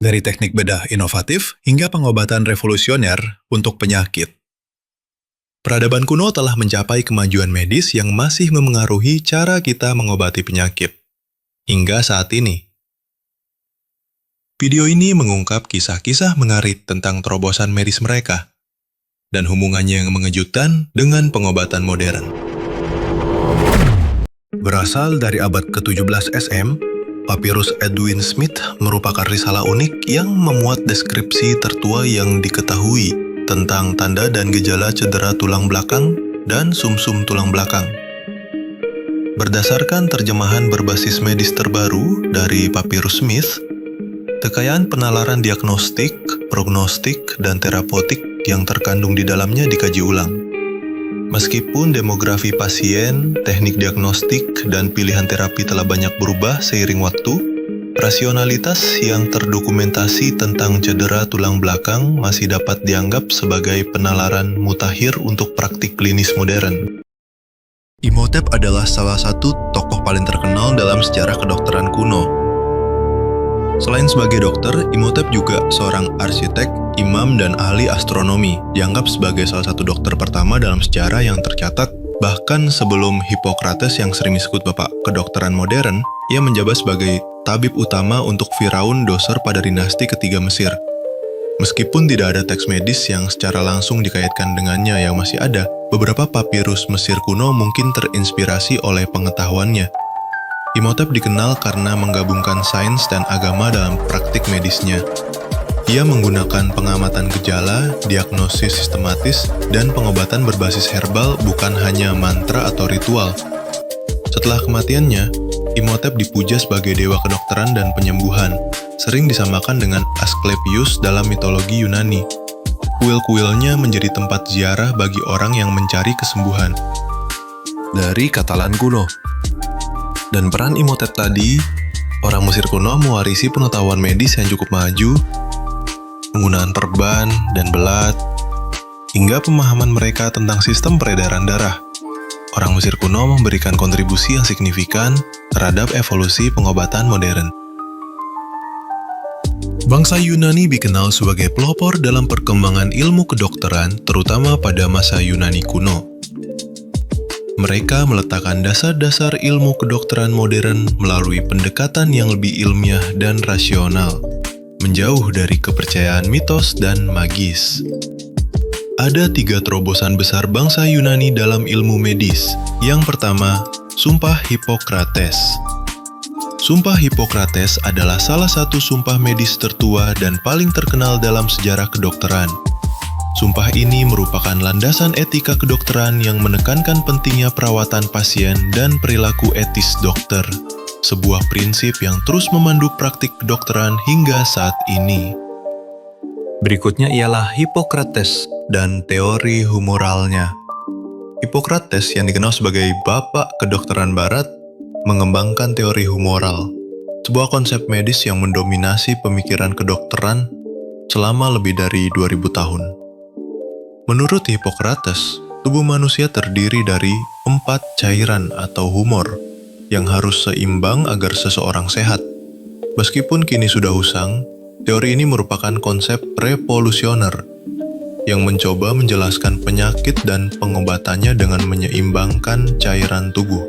Dari teknik bedah inovatif hingga pengobatan revolusioner untuk penyakit. Peradaban kuno telah mencapai kemajuan medis yang masih memengaruhi cara kita mengobati penyakit. Hingga saat ini. Video ini mengungkap kisah-kisah mengarit tentang terobosan medis mereka dan hubungannya yang mengejutkan dengan pengobatan modern. Berasal dari abad ke-17 SM, Papirus Edwin Smith merupakan risalah unik yang memuat deskripsi tertua yang diketahui tentang tanda dan gejala cedera tulang belakang dan sumsum tulang belakang. Berdasarkan terjemahan berbasis medis terbaru dari Papirus Smith, kekayaan penalaran diagnostik, prognostik, dan terapeutik yang terkandung di dalamnya dikaji ulang. Meskipun demografi pasien, teknik diagnostik, dan pilihan terapi telah banyak berubah seiring waktu, rasionalitas yang terdokumentasi tentang cedera tulang belakang masih dapat dianggap sebagai penalaran mutakhir untuk praktik klinis modern. Imhotep adalah salah satu tokoh paling terkenal dalam sejarah kedokteran kuno. Selain sebagai dokter, Imhotep juga seorang arsitek, imam, dan ahli astronomi, dianggap sebagai salah satu dokter pertama dalam sejarah yang tercatat. Bahkan sebelum Hippocrates yang sering disebut bapak kedokteran modern, ia menjabat sebagai tabib utama untuk Firaun Djoser pada dinasti ketiga Mesir. Meskipun tidak ada teks medis yang secara langsung dikaitkan dengannya yang masih ada, beberapa papirus Mesir kuno mungkin terinspirasi oleh pengetahuannya. Imhotep dikenal karena menggabungkan sains dan agama dalam praktik medisnya. Ia menggunakan pengamatan gejala, diagnosis sistematis, dan pengobatan berbasis herbal bukan hanya mantra atau ritual. Setelah kematiannya, Imhotep dipuja sebagai dewa kedokteran dan penyembuhan, sering disamakan dengan Asklepios dalam mitologi Yunani. Kuil-kuilnya menjadi tempat ziarah bagi orang yang mencari kesembuhan. Dari Katalan kuno. Dan peran Imhotep tadi, orang Mesir kuno mewarisi pengetahuan medis yang cukup maju, penggunaan perban dan belat, hingga pemahaman mereka tentang sistem peredaran darah. Orang Mesir kuno memberikan kontribusi yang signifikan terhadap evolusi pengobatan modern. Bangsa Yunani dikenal sebagai pelopor dalam perkembangan ilmu kedokteran, terutama pada masa Yunani kuno. Mereka meletakkan dasar-dasar ilmu kedokteran modern melalui pendekatan yang lebih ilmiah dan rasional, menjauh dari kepercayaan mitos dan magis. Ada 3 terobosan besar bangsa Yunani dalam ilmu medis. Yang pertama, Sumpah Hippocrates. Sumpah Hippocrates adalah salah satu sumpah medis tertua dan paling terkenal dalam sejarah kedokteran. Sumpah ini merupakan landasan etika kedokteran yang menekankan pentingnya perawatan pasien dan perilaku etis dokter, sebuah prinsip yang terus memandu praktik kedokteran hingga saat ini. Berikutnya ialah Hippocrates dan teori humoralnya. Hippocrates yang dikenal sebagai bapak kedokteran barat mengembangkan teori humoral, sebuah konsep medis yang mendominasi pemikiran kedokteran selama lebih dari 2000 tahun. Menurut Hippocrates, tubuh manusia terdiri dari 4 cairan atau humor yang harus seimbang agar seseorang sehat. Meskipun kini sudah usang, teori ini merupakan konsep revolusioner yang mencoba menjelaskan penyakit dan pengobatannya dengan menyeimbangkan cairan tubuh.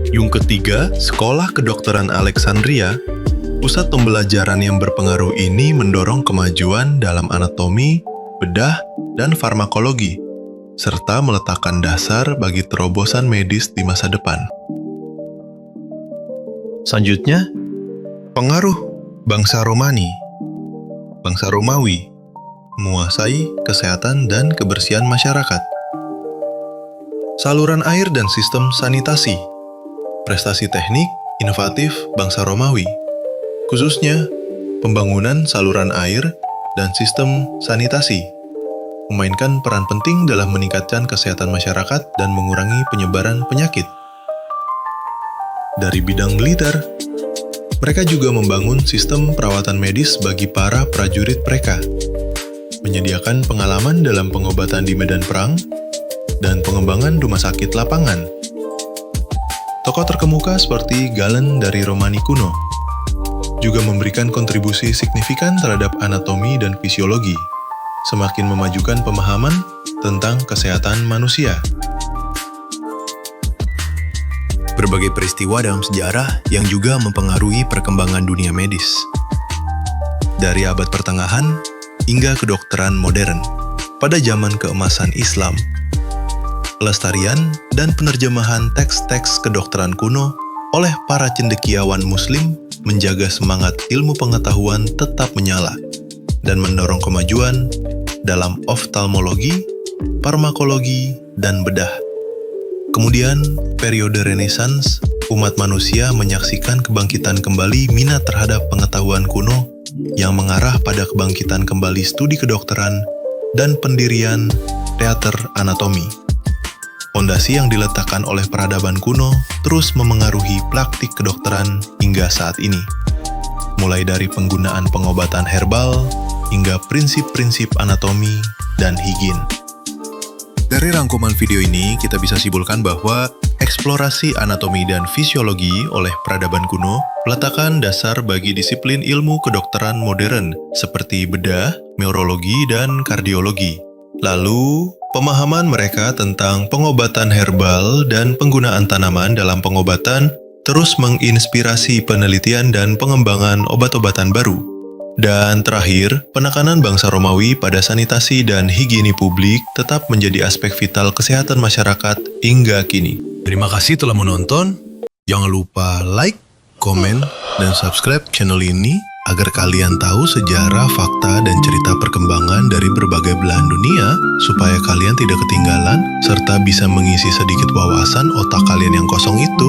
Yang ketiga, Sekolah Kedokteran Alexandria. Pusat pembelajaran yang berpengaruh ini mendorong kemajuan dalam anatomi, bedah, dan farmakologi, serta meletakkan dasar bagi terobosan medis di masa depan. Selanjutnya, pengaruh bangsa Romawi. Bangsa Romawi menguasai kesehatan dan kebersihan masyarakat. Saluran air dan sistem sanitasi. Prestasi teknik inovatif bangsa Romawi, khususnya pembangunan saluran air dan sistem sanitasi, memainkan peran penting dalam meningkatkan kesehatan masyarakat dan mengurangi penyebaran penyakit. Dari bidang militer, mereka juga membangun sistem perawatan medis bagi para prajurit mereka, menyediakan pengalaman dalam pengobatan di medan perang, dan pengembangan rumah sakit lapangan. Tokoh terkemuka seperti Galen dari Romawi kuno juga memberikan kontribusi signifikan terhadap anatomi dan fisiologi, semakin memajukan pemahaman tentang kesehatan manusia. Berbagai peristiwa dalam sejarah yang juga mempengaruhi perkembangan dunia medis. Dari abad pertengahan hingga kedokteran modern, pada zaman keemasan Islam, pelestarian dan penerjemahan teks-teks kedokteran kuno oleh para cendekiawan Muslim menjaga semangat ilmu pengetahuan tetap menyala dan mendorong kemajuan dalam oftalmologi, farmakologi, dan bedah. Kemudian, periode Renaissance, umat manusia menyaksikan kebangkitan kembali minat terhadap pengetahuan kuno yang mengarah pada kebangkitan kembali studi kedokteran dan pendirian teater anatomi. Fondasi yang diletakkan oleh peradaban kuno terus memengaruhi praktik kedokteran hingga saat ini, mulai dari penggunaan pengobatan herbal hingga prinsip-prinsip anatomi dan higien. Dari rangkuman video ini, kita bisa simpulkan bahwa eksplorasi anatomi dan fisiologi oleh peradaban kuno meletakkan dasar bagi disiplin ilmu kedokteran modern seperti bedah, neurologi, dan kardiologi. Lalu, pemahaman mereka tentang pengobatan herbal dan penggunaan tanaman dalam pengobatan terus menginspirasi penelitian dan pengembangan obat-obatan baru. Dan terakhir, penekanan bangsa Romawi pada sanitasi dan higiene publik tetap menjadi aspek vital kesehatan masyarakat hingga kini. Terima kasih telah menonton. Jangan lupa like, komen, dan subscribe channel ini agar kalian tahu sejarah, fakta, dan cerita perkembangan dari berbagai belahan dunia supaya kalian tidak ketinggalan serta bisa mengisi sedikit wawasan otak kalian yang kosong itu.